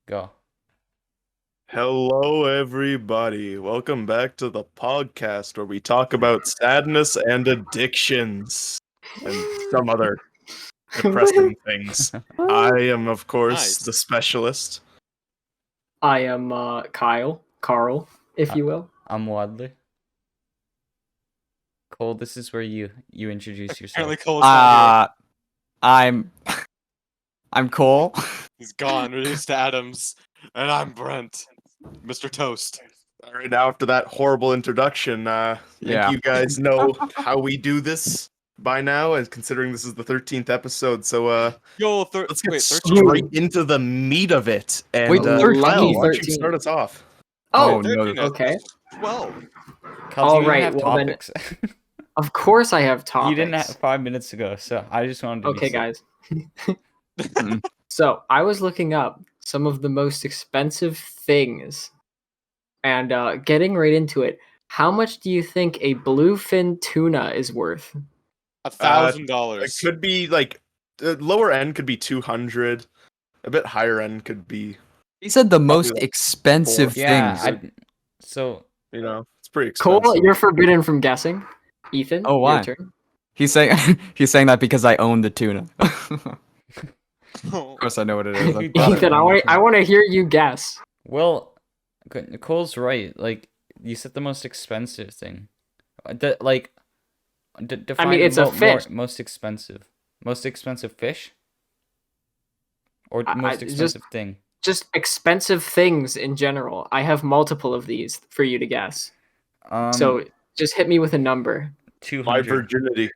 Go. Hello, everybody. Welcome back to the PogCast, where we talk about sadness and addictions and some other depressing things. I am, of course, Nice. the specialist. I am Carl, if you will. I'm Wadley. Cole, this is where you introduce yourself. Apparently Cole's not I'm Cole. here. He's gone, reduced to atoms. And I'm Brent, Mr. Toast. All right, now after that horrible introduction, think you guys know how we do this by now, and considering this is the 13th episode, so Yo, let's get 13. straight into the meat of it. And Wait, 13? Kyle, why don't you 13. start us off? Oh, Oh, no. okay. 12. Kyle, All do you right, have well then- topics? Of course I have topics. You didn't have 5 minutes ago, so I just wanted to. Okay, be safe. guys. So I was looking up some of the most expensive things, and getting right into it. How much do you think a bluefin tuna is worth? It $1,000. could be like the lower end could be 200, a bit higher end could be, He said the most like expensive Yeah. things. So it's pretty expensive. Cole, you're forbidden from guessing. Ethan, Oh, why? your turn. He's saying that because I own the tuna. Of Oh, course, I know what it is. You got it. Ethan, I want to hear you guess. well, Cole's right. Like you said, the most expensive thing. Define it's a fish. Most expensive fish, or I- most just- expensive thing. Just expensive things in general. I have multiple of these for you to guess. So just hit me with a number. 200. My virginity.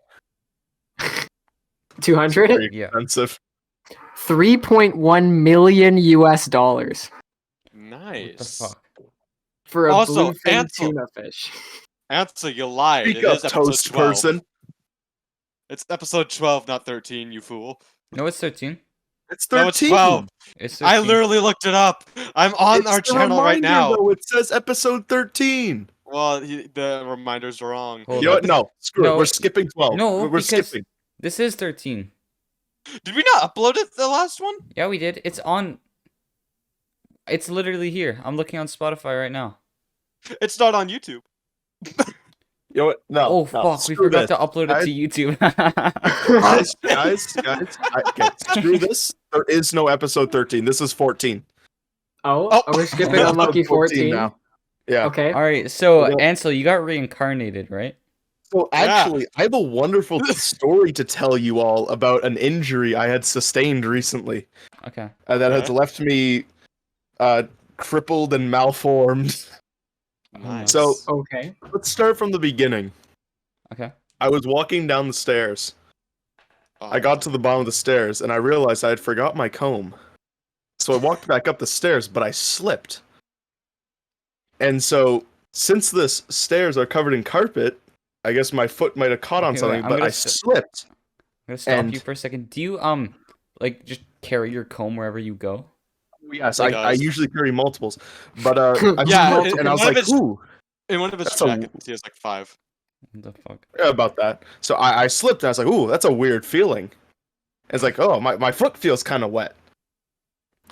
200? Pretty Yeah. expensive. $3.1 million US What the nice. fuck? for a Also, bluefin Ansel. tuna fish. Ansel, you lied. Speak It up, is episode toast 12. person. It's episode 12, not 13, you fool. No, it's 13. It's No, it's 13. 12. It's 13. I literally looked it up. I'm on It's our the channel right reminder, now. Though. It says episode 13. Well, the reminder's wrong. Hold You know up. what? No, screw No, it. We're skipping 12. No, We're because skipping. this is 13. Did we not upload it, the last one? Yeah, we did. It's on. It's literally here. I'm looking on Spotify right now. It's not on YouTube. You know what? No. Oh no, fuck, we screw forgot this. to upload Guys- it to YouTube. guys. Okay, screw this. There is no episode 13. This is 14. Oh, Oh. are we skipping Episode Unlucky 14? now. Yeah. Okay. All right, so Yeah. Ansel, you got reincarnated, right? So Yeah. actually, I have a wonderful story to tell you all about an injury I had sustained recently Okay. that has Okay. left me crippled and malformed. Nice. So- Okay. Let's start from the beginning. Okay. I was walking down the stairs. Oh. I got to the bottom of the stairs and I realized I had forgot my comb. So I walked back up the stairs, but I slipped. And so, since the stairs are covered in carpet, I guess my foot might have caught on Okay, wait, something, I'm but gonna I s- slipped. I'm gonna stop And- you for a second. Do you like just carry your comb wherever you go? Yes, He I does. usually carry multiples. But I Yeah, slipped in and I was one of like, his- ooh, In one of his That's a- jackets, he has like 5. What the fuck? yeah, about that. So I slipped and I was like, ooh, that's a weird feeling. It's like, oh, my foot feels kind of wet.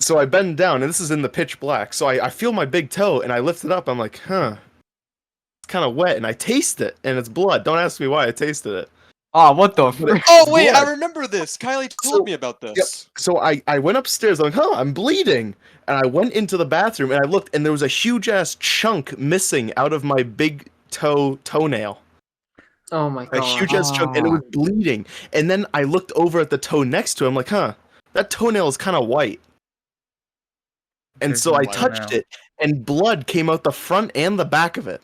So I bend down, and this is in the pitch black. So I feel my big toe, and I lift it up. I'm like, huh. It's kind of wet, and I taste it, and it's blood. Don't ask me why I tasted it. Oh, what the? But it- Oh, wait, blood. I remember this. Kylie So- told me about this. So I went upstairs, I'm like, huh, I'm bleeding. And I went into the bathroom, and I looked, and there was a huge-ass chunk missing out of my big toenail. Oh my A god. huge-ass chunk, and it was bleeding. And then I looked over at the toe next to it, I'm like, huh, that toenail is kind of white. And There's so no I white touched now. it, and blood came out the front and the back of it.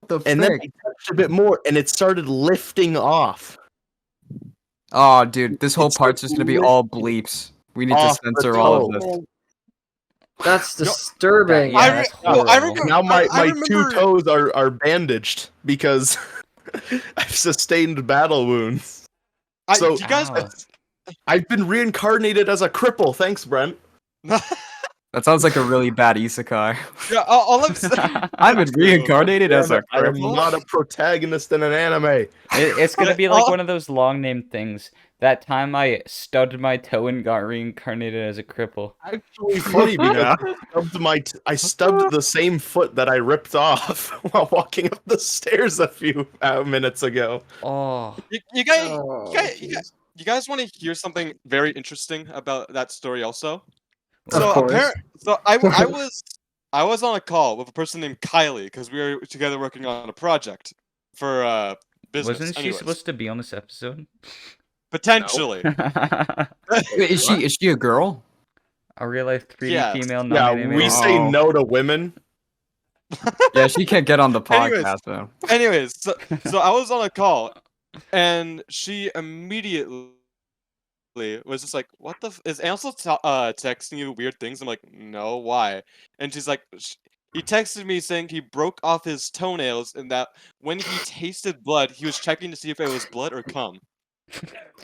The And then I touched a bit more, and it started lifting off. Oh, dude, this whole It's part's like just gonna be all bleeps. We need to off the censor all of toe. this. That's No, disturbing. Yeah, that's horrible. I remember. Now my I two remember- toes are bandaged because I've sustained battle wounds. So- you guys. Ow. I've been reincarnated as a cripple. Thanks, Brent. That sounds like a really bad isekai. Yeah, all I'm saying. I've been reincarnated as a I am cripple. not a protagonist in an anime. It's gonna be like Oh. one of those long name things That time I stubbed my toe and got reincarnated as a cripple. Actually, funny because I stubbed the same foot that I ripped off while walking up the stairs a few minutes ago. Oh, You guys, Oh, jeez. you guys want to hear something very interesting about that story also? Of So course. I was on a call with a person named Kylie because we were together working on a project for business. wasn't she Anyways, supposed to be on this episode? potentially? Wait, is she a girl? A real life 3D Yes. female Yeah, non-animated. we say Oh. no to women. Yeah, she can't get on the Anyways. podcast though. Anyways, so I was on a call, and she immediately was just like, "What the is Ansel texting you weird things?" I'm like, "No, why?" And she's like, "He texted me saying he broke off his toenails, and that when he tasted blood, he was checking to see if it was blood or cum."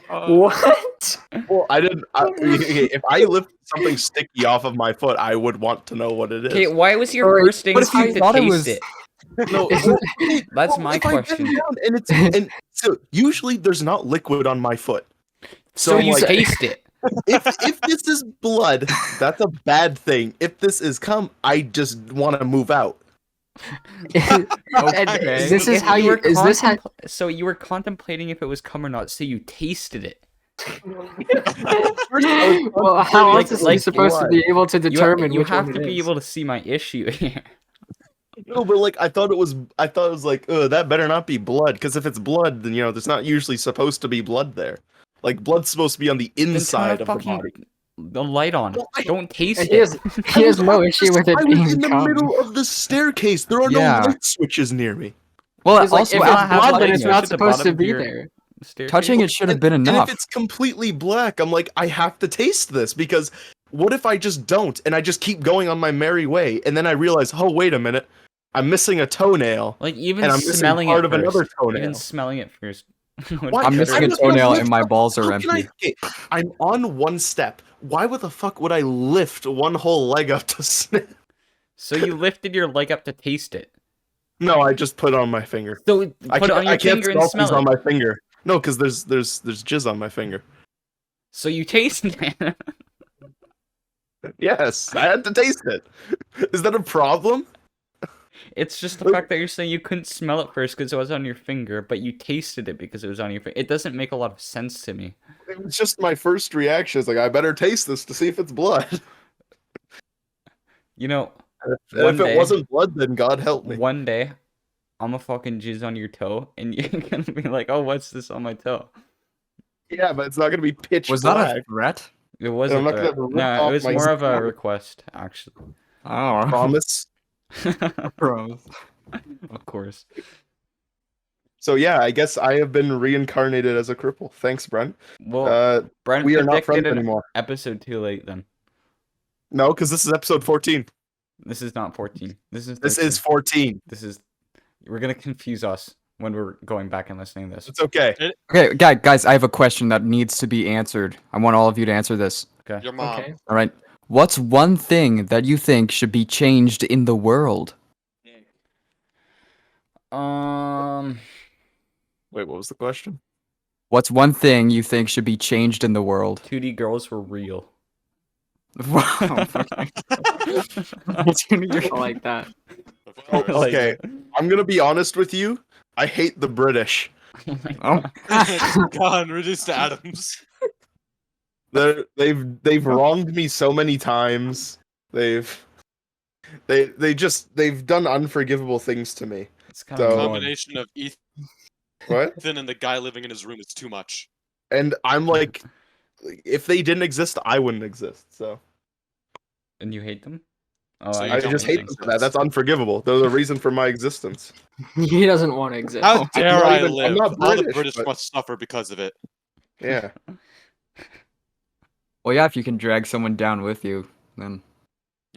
What? Well, if I lift something sticky off of my foot, I would want to know what it is. Okay, why was your Or- first what if you instinct to thought it taste was- it? No, That's my if I bend question. down and so usually there's not liquid on my foot. So I'm you like, taste it. if this is blood, that's a bad thing. If this is cum, I just want to move out. And Okay. this is If how you. Is this how? So you were contemplating if it was cum or not, so you tasted it. Well, how Like- else is like he supposed to be able to determine You which have one to it be is? able to see my issue here. No, but like I thought it was like, that better not be blood, because if it's blood, then there's not usually supposed to be blood there. Like blood's supposed to be on the Then turn inside the of the fucking body. the light on. Well, Don't taste And it. he has no issue with it I was being in the cum. middle of the staircase. There are Yeah. no light switches near me. Well, It's like, also if I it's have blood, light then it's switch not at the supposed to bottom of be your- there. Staircase. touching it should have been And enough. if it's completely black, I'm like, I have to taste this, because what if I just don't and I just keep going on my merry way, and then I realize, oh wait a minute, I'm missing a toenail. Like even And I'm missing smelling part it of first. another toenail. Even smelling it first. would Why? be I'm missing better. a not gonna toenail lift and my up- balls are How can empty. okay, I'm on one step. Why the fuck would I lift one whole leg up to sniff? So you lifted your leg up to taste it. No, I just put it on my finger. So put it on your I can't finger and smell smell things on it. my finger. No, because there's jizz on my finger. So you taste it. Yes, I had to taste it. Is that a problem? It's just the fact that you're saying you couldn't smell it first because it was on your finger, but you tasted it because it was on your finger. It doesn't make a lot of sense to me. It was just my first reaction. It's like, I better taste this to see if it's blood. You know, And One if it day- wasn't blood, then God help me. one day, I'm gonna fucking jizz on your toe, and you're gonna be like, "Oh, what's this on my toe?" Yeah, but it's not gonna be pitch Was that black. a threat? It was And a I'm not threat. gonna rip No, off it was my more of a zipper. request, actually. Oh, Promise. bro. Of course. So yeah, I guess I have been reincarnated as a cripple. Thanks, Brent. Well, Brent We are not predicted friends an anymore. episode too late. Then No, because this is episode 14. this is not 14. This is 13. This is 14. This is. We're gonna confuse us when we're going back and listening to this. It's okay. Okay, guys, I have a question that needs to be answered. I want all of you to answer this. Okay. Your mom. Okay. All right. What's one thing that you think should be changed in the world? Wait, what was the question? What's one thing you think should be changed in the world? 2D girls were real. Wow. I like that. Of Oh, course. okay. I'm gonna be honest with you. I hate the British. Oh my Oh, Gone, reduced to atoms. They've wronged me so many times. They've done unforgivable things to me. It's kind So- of Combination of Ethan What? and the guy living in his room is too much. And I'm like, if they didn't exist, I wouldn't exist. So And you hate them? Oh, So you I don't just hate hate them. them for that. That's unforgivable. They're the reason for my existence. He doesn't want to exist. How dare not I even- I'm live? not All the British, British but- must suffer because of it. Yeah. well, yeah. If you can drag someone down with you, then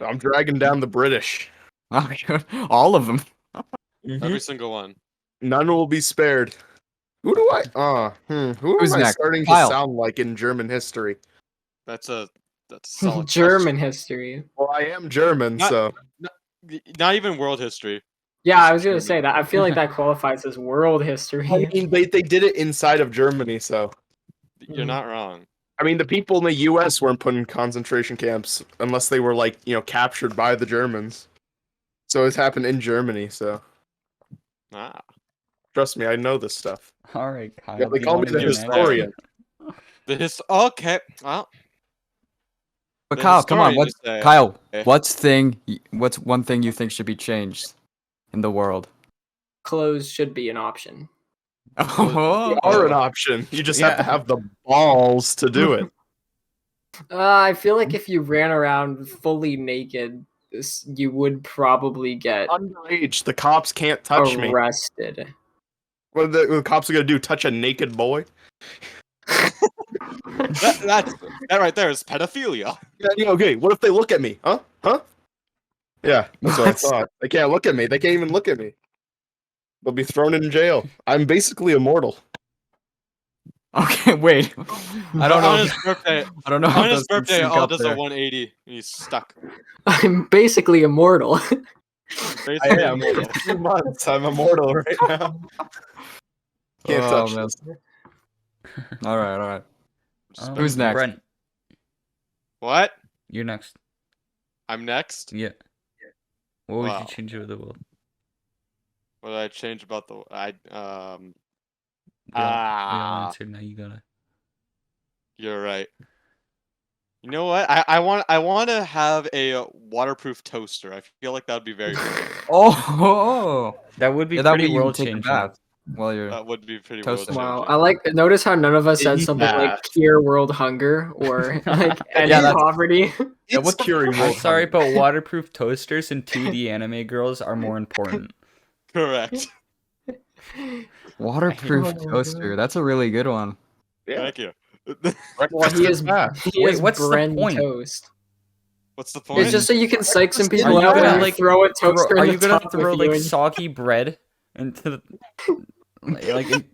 I'm dragging down the British. all of them. Every single one. None will be spared. Who do I? Who Who's am I next? starting Kyle. to sound like in German history? That's a solid German history. Well, I am German, Not- so question. Not even world history. Yeah, I was gonna say that. I feel like that qualifies as world history. I mean they did it inside of Germany, so You're not wrong. I mean, the people in the U.S. weren't put in concentration camps unless they were like, captured by the Germans. So it's happened in Germany. So Ah. trust me, I know this stuff. All right, Kyle. Yeah, they do you call me wanna the go next? historian. Okay. Well, But The Kyle, come on. historian is there. Kyle? Okay. What's one thing you think should be changed in the world? Clothes should be an option. Oh, They are an option. You just have to Yeah. have the balls to do it. I feel like if you ran around fully naked, you would probably get Underage, the cops can't touch me. arrested. What are the cops are gonna do? Touch a naked boy? that right there is pedophilia. Yeah, okay, what if they look at me? Huh? Yeah, that's what I What? thought. They can't look at me. They can't even look at me. They'll be thrown in jail. I'm basically immortal. okay. Wait. I don't know. On his birthday, I don't know. on if his those can birthday, sync all up does a there. 180. And he's stuck. I'm basically immortal. I Basically am. immortal. 2 months. I'm immortal right now. Can't Oh, touch man. this. All right. All right. Just Who's next? Brent, What? you're next. I'm next. Yeah. What would Wow. you change about the world? What did I change about the? We all answered. Now you gotta. You're right. You know what? I want to have a waterproof toaster. I feel like that would be very cool. Oh. That would be Yeah, that way pretty you can world take a changing. bath while you're. That would be pretty Toasting. world Wow, I like. Notice how none of us said Eat something like that. cure world hunger or like end Yeah, that's- poverty. Yeah, It's what the- curing I'm world sorry, hunger. but waterproof toasters and 2D anime girls are more important. Correct. Waterproof Oh my toaster. God. That's a really good one. Yeah. Thank you. Well, he is. He Wait, is what's the Bren point? toast. What's the point? It's just so you can psych some Are people you out gonna, and like, throw a toaster Are in you the gonna top throw with like you and- soggy bread into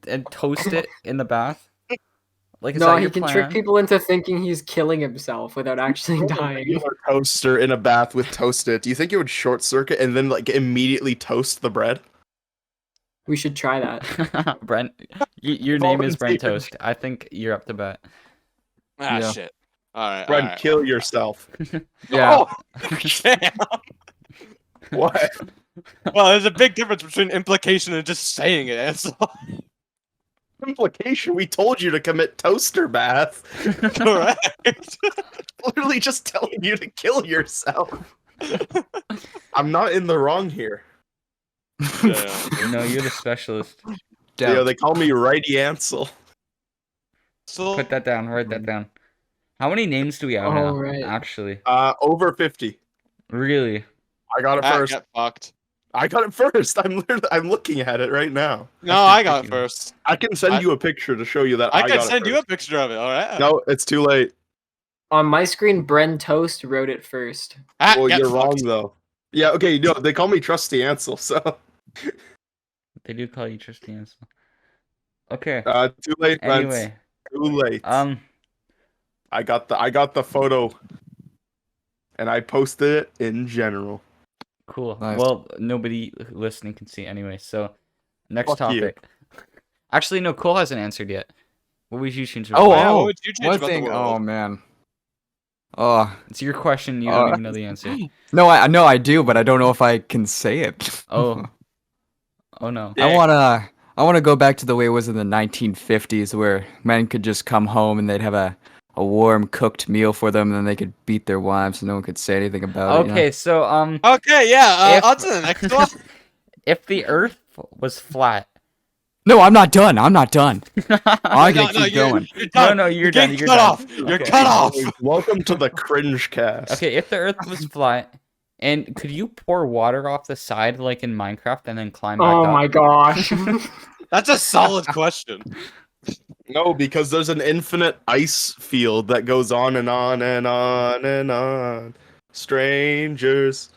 and toast it in the bath? Like, is No, that he your can plan? trick people into thinking he's killing himself without actually dying. Regular toaster in a bath with toasted. Do you think it would short circuit and then like immediately toast the bread? We should try that. Brent, your name is Brent Toast. I think you're up to bat. Ah, Yeah. shit. All right. Bread, all right. kill yourself. Yeah. Oh, damn. What? Well, there's a big difference between implication and just saying it. Ansel. Implication, we told you to commit toaster bath. Correct. Literally just telling you to kill yourself. I'm not in the wrong here. Yeah. No, you're the specialist. Yeah, they call me Righty Ansel. So Put that down. Write that down. How many names do we have Oh, now? right. Actually, Over 50. really? I got it Pat first. got fucked. I got it first. I'm looking at it right now. No, I got it first. I can send I- you a picture to show you that I I can got send it you a first. picture of it. All right. No, it's too late. On my screen, Bren Toast wrote it first. Ah, Well, get you're wrong fucked. though. Yeah, okay, no, they call me Trusty Ansel, so They do call you Tristan Ansel. Okay. too late, friends. Anyway, Too late. I got the photo and I posted it in general. cool. Nice. Well, nobody listening can see anyway. So, next Fuck you. topic. Actually, no. Cole hasn't answered yet. What would you change? Oh, Yeah, oh. what would you change One about thing. the Oh world? man. Oh It's your question. You don't even know the answer. no, I do, but I don't know if I can say it. Oh. Oh no. Yeah. I wanna go back to the way it was in the 1950s, where men could just come home and they'd have a warm cooked meal for them, and then they could beat their wives, and no one could say anything about it. you know? Okay, so Okay, yeah. If- On to the next one. if the Earth was flat, No, I'm not done. I'm not done. I'm gonna keep you're, going. You're No, done. no, you're You're done. getting You're cut done. off. You're Okay. cut off. Welcome to the cringe cast. okay, if the Earth was flat, and could you pour water off the side like in Minecraft and then climb back Oh up? my gosh. That's a solid question. No, because there's an infinite ice field that goes on and on and on and on. Strangers.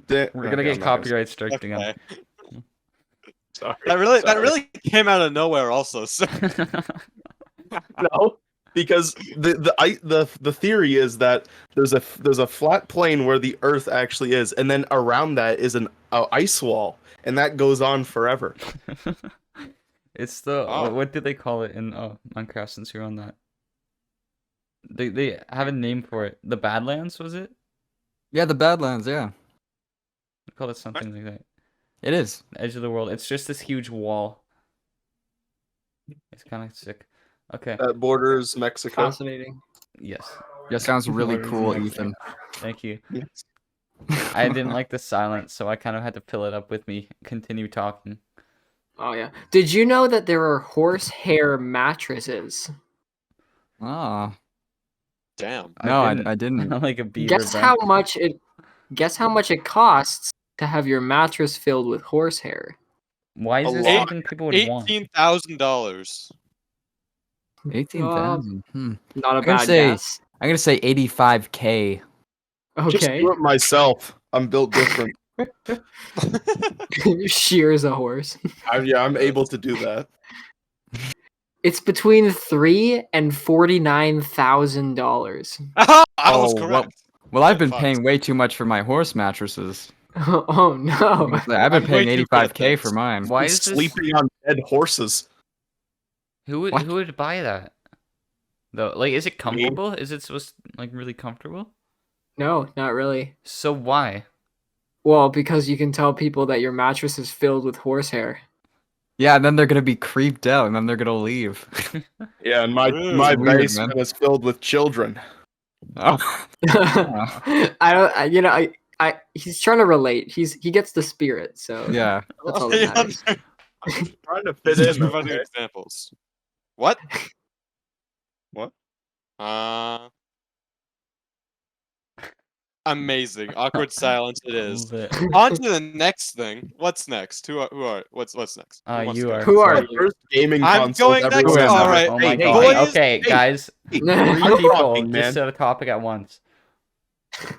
We're gonna get copyright striked again. Okay. Sorry. That really Sorry. came out of nowhere. Also, so No, because the theory is that there's a flat plane where the Earth actually is, and then around that is an ice wall, and that goes on forever. It's the Oh. what did they call it in Minecraft? Since you're on that, They have a name for it. The Badlands, was it? Yeah, the Badlands. Yeah, They call it something like that. it is. The edge of the world. It's just this huge wall. It's kind of sick. Okay. That borders Mexico. Fascinating. Yes. That sounds really Borders cool, Mexico. Ethan. Thank you. Yes. I didn't like the silence, so I kind of had to fill it up with me. Continue talking. Oh yeah. Did you know that there are horsehair mattresses? Ah, Damn. no, I didn't. didn't. Like a beaver. Guess bent. how much it Guess how much it costs to have your mattress filled with horsehair? Why is A this lot. something people would want? $18,000. 18,000. Not a I'm gonna bad say- guess. I'm gonna say 85K. Just Okay. do it myself. I'm built different. Shears a horse. I'm able to do that. It's between $3,000 and $49,000. I was Oh, correct. Well, I've been Fuck. paying way too much for my horse mattresses. Oh no! I've been I'm paying way too good at 85K for this. mine. Why I'm is this? sleeping on dead horses. Who What? would buy that? Though, like, is it comfortable? Is it supposed like really comfortable? No, not really. So why? Well, because you can tell people that your mattress is filled with horsehair. Yeah, and then they're gonna be creeped out, and then they're gonna leave. Yeah, and my Ooh, weird, basement is filled with children. Oh. I don't. He's trying to relate. He gets the spirit. So Yeah. that's all that Yeah, matters. Trying to It's fit just in. providing Okay. examples. What? What? Amazing. Awkward silence it is. Love it. On to the next thing. What's next? What's next? Who wants You to go? are. Who are The you? first gaming I'm console going next. everyone has All ever- right. Oh my Hey, god. boys, Okay, guys. hey, 3 I'm people talking, man. just said a topic at once.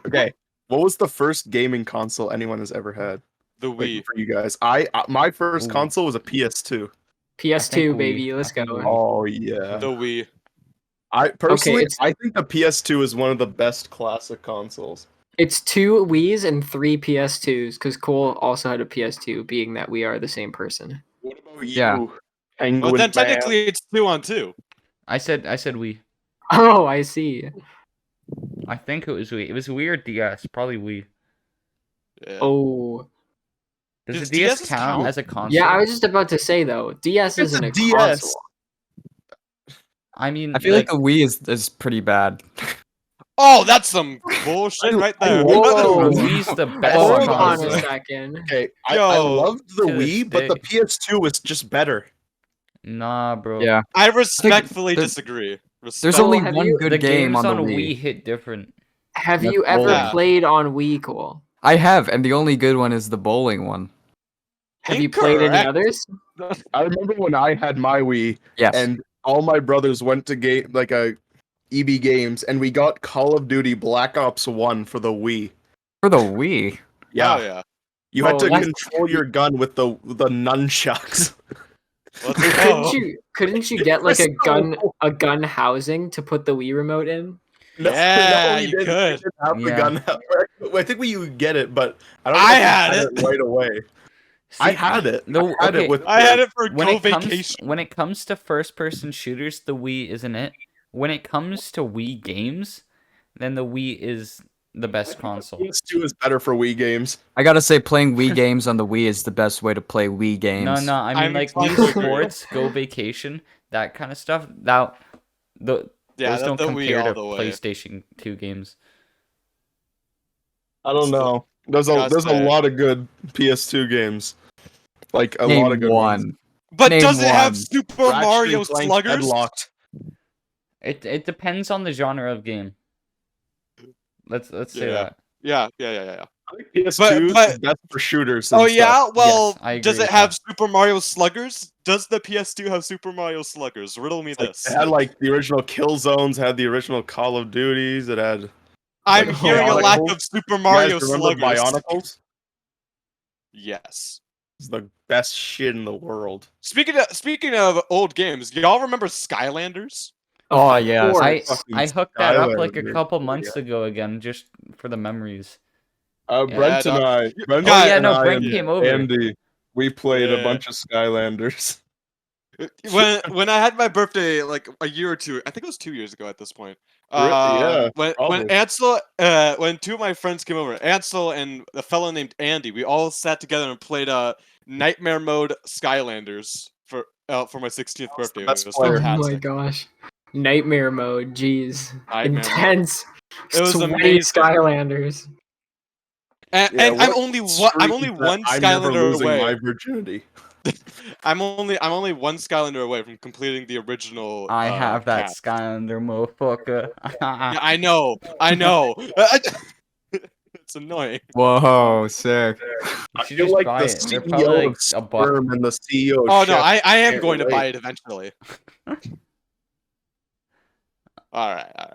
Okay, what was the first gaming console anyone has ever had? The Like, Wii. for you guys, my first Ooh. console was a PS2. PS2, Wii. baby. Let's I think go. Wii. Oh yeah. The Wii. I personally, it's- I think the PS2 is one of the best classic consoles. It's 2 Wii's and 3 PS2s because Cole also had a PS2, being that we are the same person. What about you? Yeah. Penguin Well, then Man? technically it's 2-on-2. I said we. Oh, I see. I think it was Wii. It was Wii or DS. Probably Wii. Yeah. Oh, Does Does the DS DS count count? as a console? yeah. I was just about to say though, DS It's isn't a a DS. console. I mean, I feel like the Wii is pretty bad. Oh, that's some bullshit right there. Whoa. the Wii's the best Hold Hold on a console. second. Okay, I Yo. loved the To this Wii, but the day. PS2 was just better. Nah, bro. Yeah. I respectfully there's- disagree. There's Respect- only have one you- good The game games on the on Wii. Wii hit different. Have That's you ever bowling. played on Wii, Cole? I have, and the only good one is the bowling one. Have you played any Incorrect. others? I remember when I had my Wii, Yes. and all my brothers went to EB Games, and we got Call of Duty Black Ops 1 for the Wii. For the Wii. Yeah, Oh, yeah. you had Oh, to that's- control your gun with the nunchucks. Let's Couldn't you get like a gun housing to put the Wii remote in? Yeah, we you didn't. could. We didn't have the Yeah. gun. I think we would get it, but I don't. I know if we had it. right away. I had it. No, I had okay. it with. I had it for when Go it comes Vacation. when it comes to first person shooters, the Wii isn't it. When it comes to Wii games, then the Wii is the best console. PS2 is better for Wii games. I gotta say, playing Wii games on the Wii is the best way to play Wii games. No, I mean I'm like inclined Wii to agree. Sports, Go Vacation, that kind of stuff. Yeah, Those don't the Wii compare all to the way. PlayStation 2 games. I don't know. There's Gotta a say. lot of good PS2 games. Like a Name lot of good one. ones. But Name does it have one. Super Ratchet Mario and Clank Sluggers? Deadlocked. It depends on the genre of game. Let's say Yeah. that. Yeah. I think PS2 But- is best for shooters. Oh and stuff. yeah. Well, Yes, I agree does it with have that. Super Mario Sluggers? Does the PS2 have Super Mario Sluggers? Riddle me Like, this. it had like the original Killzones, had the original Call of Duties. It had. I'm like, hearing a lack Bionicles. of Super You Mario guys remember Sluggers. Bionicles? Yes. It's the best shit in the world. Speaking of old games, y'all remember Skylanders? Oh yeah. course. I fucking hooked that up like a Skylander. couple months ago again, just for the memories. Brent and dog. I. Brent Oh, yeah, and no, I Brent and came over. Andy, we played Yeah. a bunch of Skylanders. When I had my birthday like a year or two, I think it was 2 years ago at this point. Yeah, When probably. Ansel when two of my friends came over, Ansel and a fellow named Andy, we all sat together and played Nightmare Mode Skylanders for my 16th That's the birthday. best It was player. Oh my fantastic. gosh. Nightmare mode, jeez. Nightmare mode. Intense. It was Sweaty amazing. Skylanders. And, Yeah, and I'm what only I'm streak only is that one I'm never Skylander losing away. my virginity. I'm only one Skylander away from completing the original. I have that cast. Skylander motherfucker. Yeah, I know. It's annoying. Whoa, sick. You should feel just like buy the it. They're CEO probably like of a buck. Sperm and the CEO of Oh no, Chef I am can't going to relate. buy it eventually. All right.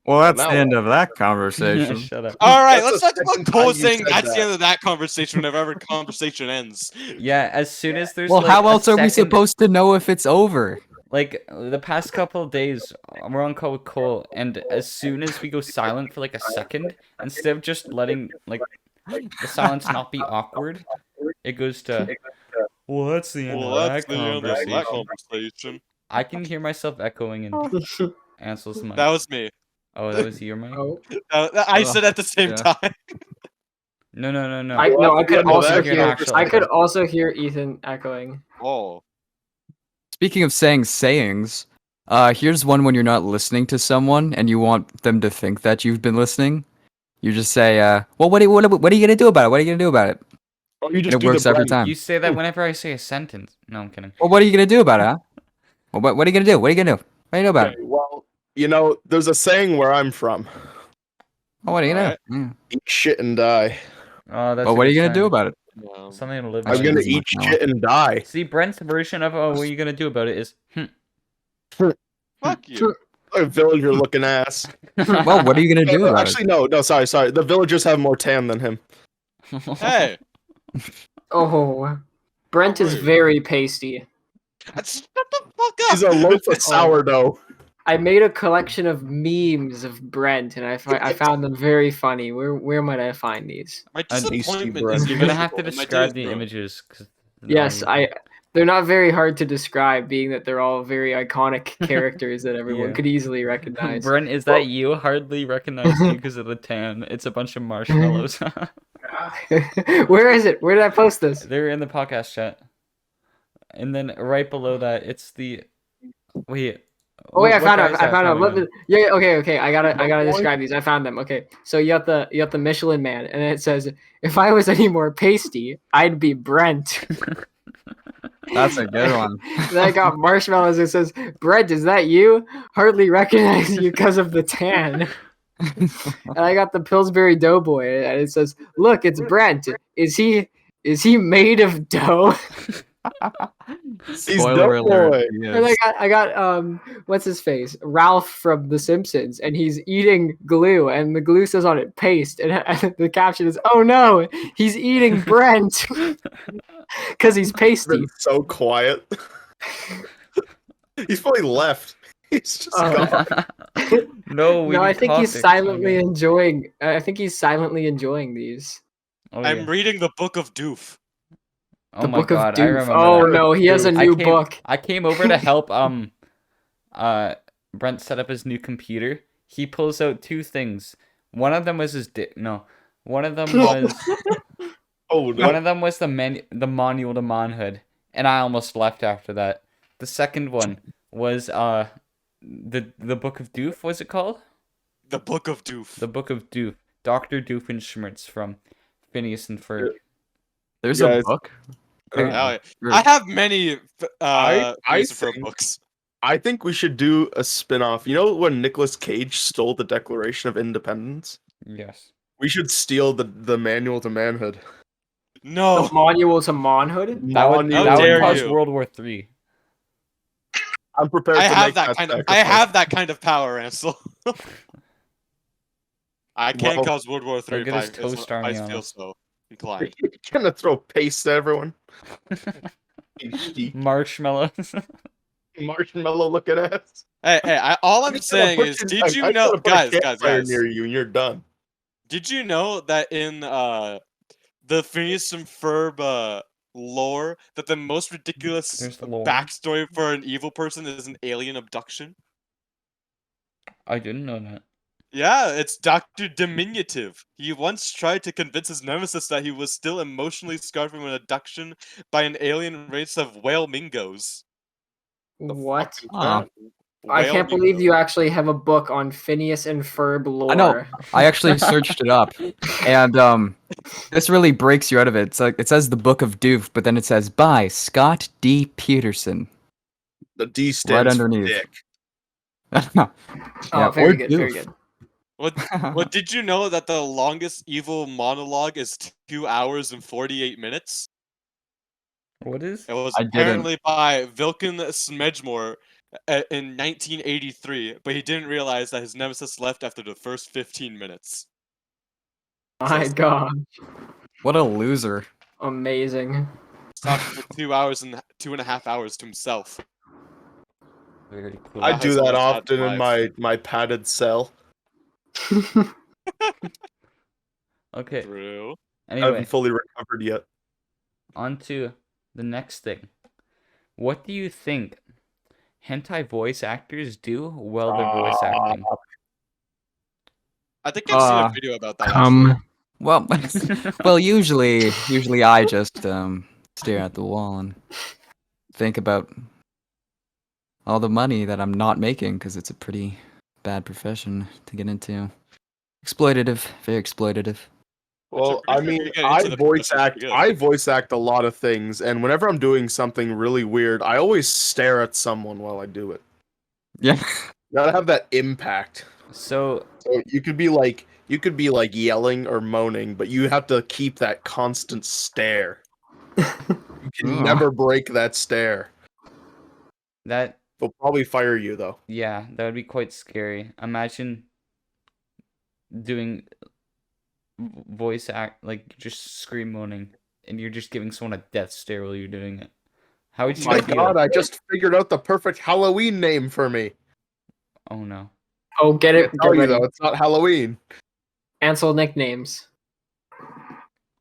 Well, that's Now the end what? of that conversation. Shut up. All right, That's let's the talk second about time Cole you saying said that's the that. end of that conversation whenever conversation ends. Yeah, as soon as there's Well, like how a else are we second- supposed to know if it's over? Like the past couple of days, we're on call with Cole, and as soon as we go silent for like a second, instead of just letting like the silence not be awkward, it goes to, well, that's the end Well, of that's that the end of that conversation. conversation. I can hear myself echoing in Ansel's mic. That was me. Oh, that was your mic? Oh. I said at the same yeah. time. No. I could Yeah, also that hear an hear actual I could echo. also hear Ethan echoing. Oh. Speaking of saying sayings, here's one when you're not listening to someone and you want them to think that you've been listening. You just say, well, what are you gonna do about it? What are you gonna do about it? Oh, you And just it do works the every Brent. time. You say that whenever I say a sentence. No, I'm kidding. Well, what are you gonna do about it, huh? Well, what are you gonna do? What are you gonna do? What are you gonna do about Okay, it? well, there's a saying where I'm from: Oh, what are you gonna Alright. do? Yeah. eat shit and die. Oh, that's. Well, a what are good you gonna do saying. about it? Something to live I I'm by. should gonna use my eat power. shit and die. See, Brent's version of what are you gonna do about it is. Fuck you. A villager looking ass. Well, what are you gonna do about Actually, no, sorry. The villagers have more tan than him. Hey. Oh, Brent is rude. very pasty. Shut the fuck up. He's a loaf of sourdough. I made a collection of memes of Brent, and I found them very funny. Where might I find these? My An disappointment bread. is You're gonna have to visible, and my day describe is the ruined. images. 'Cause Yes, they're not very hard to describe, being that they're all very iconic characters that everyone Yeah. could easily recognize. Brent, is that you? Hardly recognized you because of the tan. It's a bunch of marshmallows. Where is it? Where did I post this? They're in the podcast chat. And then right below that, it's the. Wait. Oh wait, I what found guy it. is I that found it. filming on? Yeah, okay. I gotta boy? describe these. I found them. Okay, so you got the Michelin Man, and it says, "If I was any more pasty, I'd be Brent." That's a good one. Then I got marshmallows. It says, "Brent, is that you? Hardly recognize you because of the tan." And I got the Pillsbury Doughboy, and it says, "Look, it's Brent. Is he made of dough?" He's Spoiler dope alert. boy. he And is. I got what's his face? Ralph from The Simpsons, and he's eating glue, and the glue says on it paste, and the caption is, "Oh no, he's eating Brent because he's pasty." Been so quiet. He's probably left. He's just Oh. gone. No, we No, I need think he's topics, silently okay. enjoying. I think he's silently enjoying these. Oh, I'm yeah. reading the Book of Doof. Oh The my Book god, of I Doof. remember Oh that. no, he has a Dude, new book. I came over to help Brent set up his new computer. He pulls out two things. One of them was his no. One of them was Oh no. one of them was the manual to manhood, and I almost left after that. The second one was the Book of Doof, was it called? The Book of Doof. The Book of Doof. Dr. Doofenshmirtz from Phineas and Ferb. There's Yeah, a it's- book. Oh, yeah. I have many I Phineas and Ferb think- books. I think we should do a spin-off. You know when Nicolas Cage stole the Declaration of Independence? Yes. We should steal the manual to manhood. No. The manual to manhood. That would Manual How that to would dare cause manhood. you. World War III. I'm prepared I to have make that kind of. I sacrifice. have that kind of power, Ansel. I can Well, cause World War III Look if at I, his toast army if I on feel us. so inclined. You're gonna throw paste to everyone. HD. Marshmallows. Marshmallow looking ass. Hey, all I'm just saying gonna is, put did you I'm know, gonna put a guys, campfire near you and you're done. did you know that in the Phineas and Ferb lore that the most ridiculous There's lore. backstory for an evil person is an alien abduction? I didn't know that. Yeah, it's Dr. Diminutive. He once tried to convince his nemesis that he was still emotionally scarred from an abduction by an alien race of whale mingos. What? Huh. I Whale can't believe Mingos. you actually have a book on Phineas and Ferb lore. I know. I actually searched it up, and this really breaks you out of it. It's like it says the Book of Doof, but then it says by Scott D. Peterson The D right stands for underneath. dick. Oh, Yeah, very or good, very Doof. good. What did you know that the longest evil monologue is 2 hours and 48 minutes? What is? It was I didn't. apparently by Vilken Smedgmore in 1983, but he didn't realize that his nemesis left after the first 15 minutes. My So- God, What a loser. amazing. He's talking for 2 hours and 2.5 hours to himself. Very cool. I About do his that own sad often in life. my padded cell. Okay. True. I Anyway, haven't fully recovered yet. on to the next thing. What do you think hentai voice actors do while they're voice acting? I think I've seen a Uh, video about that. Actually. Well, well, usually I just stare at the wall and think about all the money that I'm not making because it's a pretty bad profession to get into. Exploitative, very exploitative. Well, pretty I sure if mean, you get into the profession, it's pretty good. I voice act a lot of things, and whenever I'm doing something really weird, I always stare at someone while I do it. Yeah. Gotta have that impact. So, So you could be like yelling or moaning, but you have to keep that constant stare. You can Aw. never break that stare. that, They'll probably fire you though. yeah, that would be quite scary. Imagine doing voice act, like just scream moaning, and you're just giving someone a death stare while you're doing it. How would you My feel? God, I just figured out the perfect Halloween name for me. Oh no. Oh, get it, Tell get you ready. though, it's not Halloween. Ansel nicknames.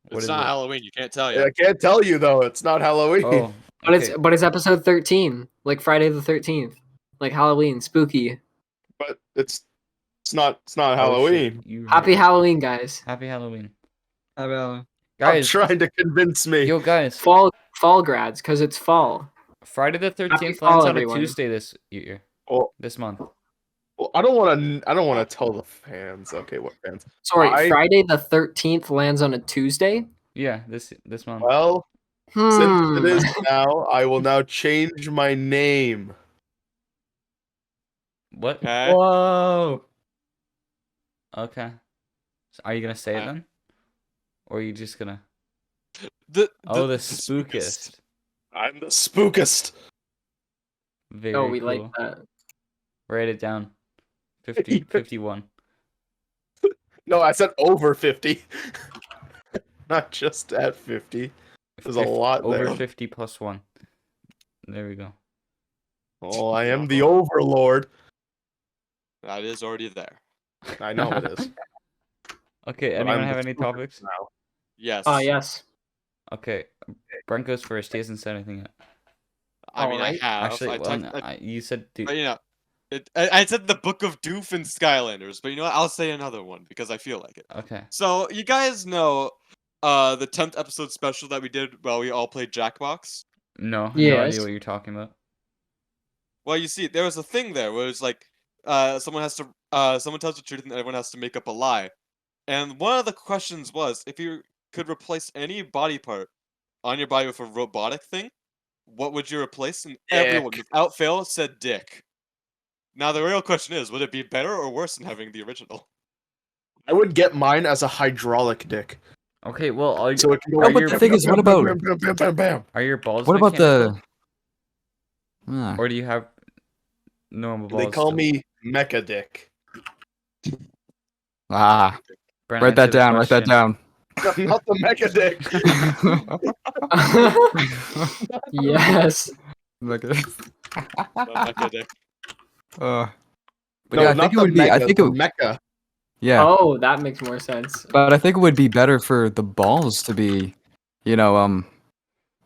What It's is not it? Halloween. You can't tell you. I can't tell you though, it's not Halloween. Oh, But okay. it's episode 13, like Friday the 13th, like Halloween, spooky. But it's not Oh, shit, Halloween. you Happy Halloween, guys. Happy Halloween, Stop guys. trying to convince me. Yo, guys. Fall grads, cause it's fall. Friday the 13th fall, lands on everyone. a Tuesday this year. Well, This month. I don't want to tell the fans. Okay, what fans? Sorry, Friday the 13th lands on a Tuesday. Yeah, this month. Well, since it is Hmm. now, I will now change my name. What? Okay. Whoa. Okay. So are you gonna say it Uh, then? Or are you just gonna? The spookest. I'm the spookest. Very Oh, we cool. like that. Write it down. 50, 51. No, I said over 50. Not just at 50. There's a lot over there. 50 plus 1. There we go. Oh, I am the overlord. That is already there. I know it is. Okay, but anyone I'm have the any spookest topics? now. Yes. Yes. Okay, Brent goes first. He hasn't said anything yet. I mean, Alright. I have. Actually, I well, text- no, you said but you know, I said the Book of Doof and Skylanders, but you know what? I'll say another one because I feel like it. okay. So you guys know, the 10th episode special that we did while we all played Jackbox. No Yes. idea what you're talking about. Well, you see, there was a thing there where it's like, someone tells the truth and everyone has to make up a lie. And one of the questions was, if you could replace any body part on your body with a robotic thing, what would you replace? And everyone, Dick. without fail, said dick. Now the real question is, would it be better or worse than having the original? I would get mine as a hydraulic dick. Okay, well, So it can go No, but the thing is, what about bam, bam, bam, bam, bam. are your balls what about mechanical? the? Or do you have normal balls? They call still? me Mecha Dick. Ah, Brent, write that answer the down. Write that question. down. Not the Mecha Dick. Yes. Okay. Mecha dick. But No, yeah, I not think it the would be. I Mega, think the it. Mecha. Yeah, Oh, that makes more sense. but I think it would be better for the balls to be, you know,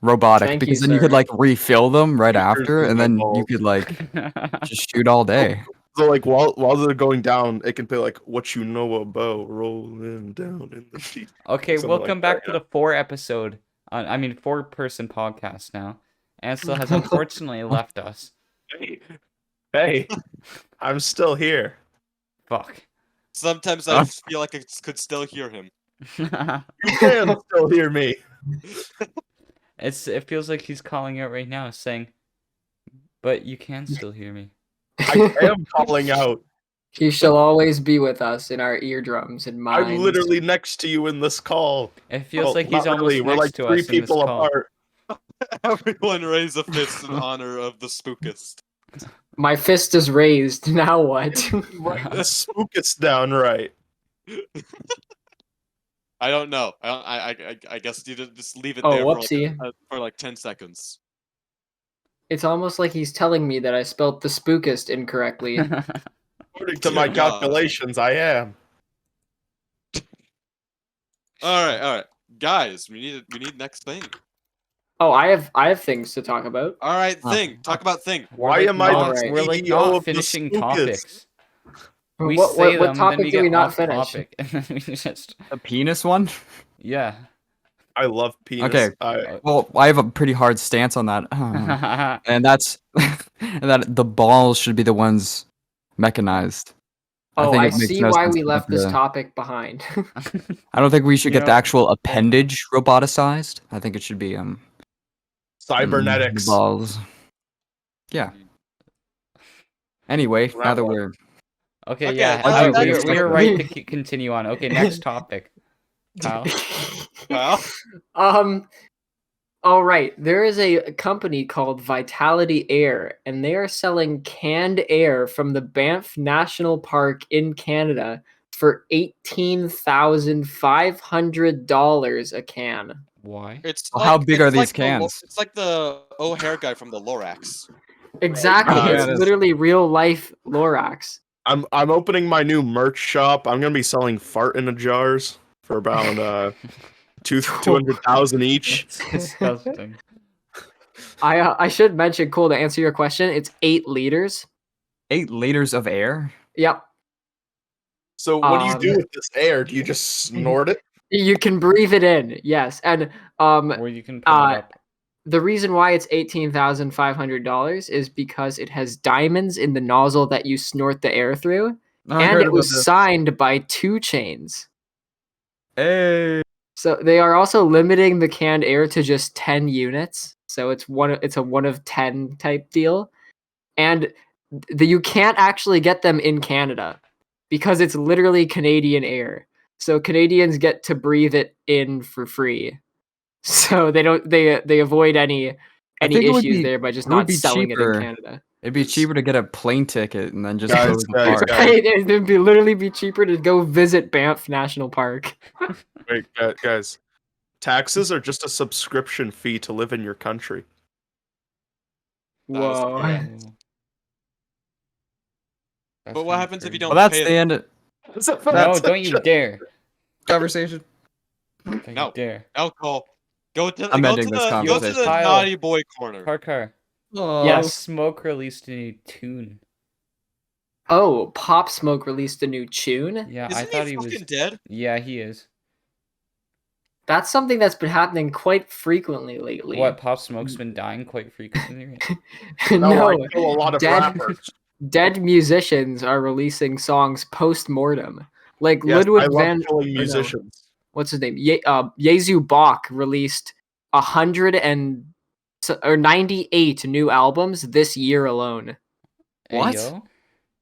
robotic Thank you, because then you could sir. like refill them right Pictures after, in and my then you balls. could like just shoot all day. So like while they're going down, it can play like "What You Know About Rolling Down in the Deep." Okay, Something welcome like back that, to the 4-person podcast now. Ansel has unfortunately left us. Hey, hey, I'm still here. Fuck. Sometimes I feel like I could still hear him. You can still hear me. It feels like he's calling out right now, saying, "But you can still hear me." I am calling out. He shall always be with us in our eardrums and minds. I'm literally next to you in this call. It feels Well, like he's not almost really. We're next like to three us in this people call. apart. Everyone raise a fist in honor of the spookist. My fist is raised. Now what? The spookest downright. I don't know. I guess you just leave it Oh, there whoopsie. for like 10 seconds. It's almost like he's telling me that I spelt the spookest incorrectly. According to Dear my God. calculations, I am. All right, guys. We need next thing. Oh, I have things to talk about. All right, thing. Talk about thing. Why am I not- the We're like CEO not of the finishing spookest? topics. We What say what them, topic then we do get we not off finish? topic, and then we just The penis one? yeah. I love penis. Okay. Well, I have a pretty hard stance on that, and that's and that the balls should be the ones mechanized. Oh, think I it makes see no why sense we to left have this the- topic behind. I don't think we should You get the know- actual appendage roboticized. I think it should be the Cybernetics. balls. Yeah. Anyway, That now that one. we're Okay, Okay, yeah. let's We do are, next we are topic. right to continue on. Okay, next topic. Kyle. Well, All right, there is a company called Vitality Air, and they are selling canned air from the Banff National Park in Canada for $18,500 a can. Why? it's Well, like, how big are it's these like cans? It's like the O'Hare guy from the Lorax. Exactly, Yeah, it's it is. literally real life Lorax. I'm opening my new merch shop. I'm gonna be selling fart in the jars for about 200,000 each. It's disgusting. I should mention, cool, to answer your question, it's 8 liters. 8 liters of air. Yep. So what do you do with this air? Do you just snort it? You can breathe it in, yes. And Or you can put it up. the reason why it's $18,500 is because it has diamonds in the nozzle that you snort the air through, Oh, I and heard it about was this. signed by 2 Chainz. Hey. So they are also limiting the canned air to just 10 units. So it's a 1 of 10 type deal. And you can't actually get them in Canada because it's literally Canadian air. So Canadians get to breathe it in for free. So they avoid any think it would issues be- there by just it would not be selling it cheaper. in Canada. It'd be cheaper to get a plane ticket and then just Guys, go to the guys, park. guys. It'd be literally be cheaper to go visit Banff National Park. Wait, guys. Taxes are just a subscription fee to live in your country. That is Whoa. correct. Ooh. But what happens if you crazy. don't Well, that's pay the it? end of No, don't you dare! conversation. Don't you No. dare! Alcohol. Go to I'm go ending to this the go to conversation. the Kyle. naughty boy corner. Parker. Oh. Yes. Smoke released a new tune. Oh, Pop Smoke released a new tune. Yeah, Isn't I thought he he fucking was. dead? Yeah, he is. That's something that's been happening quite frequently lately. What? Pop Smoke's been dying quite frequently. No, I kill a lot of dead- rappers. dead musicians are releasing songs post mortem. Like Yes, Ludwig I love van, killing or no, musicians. what's his name? Jesu Bach released 98 new albums this year alone. What? Hey, yo. I don't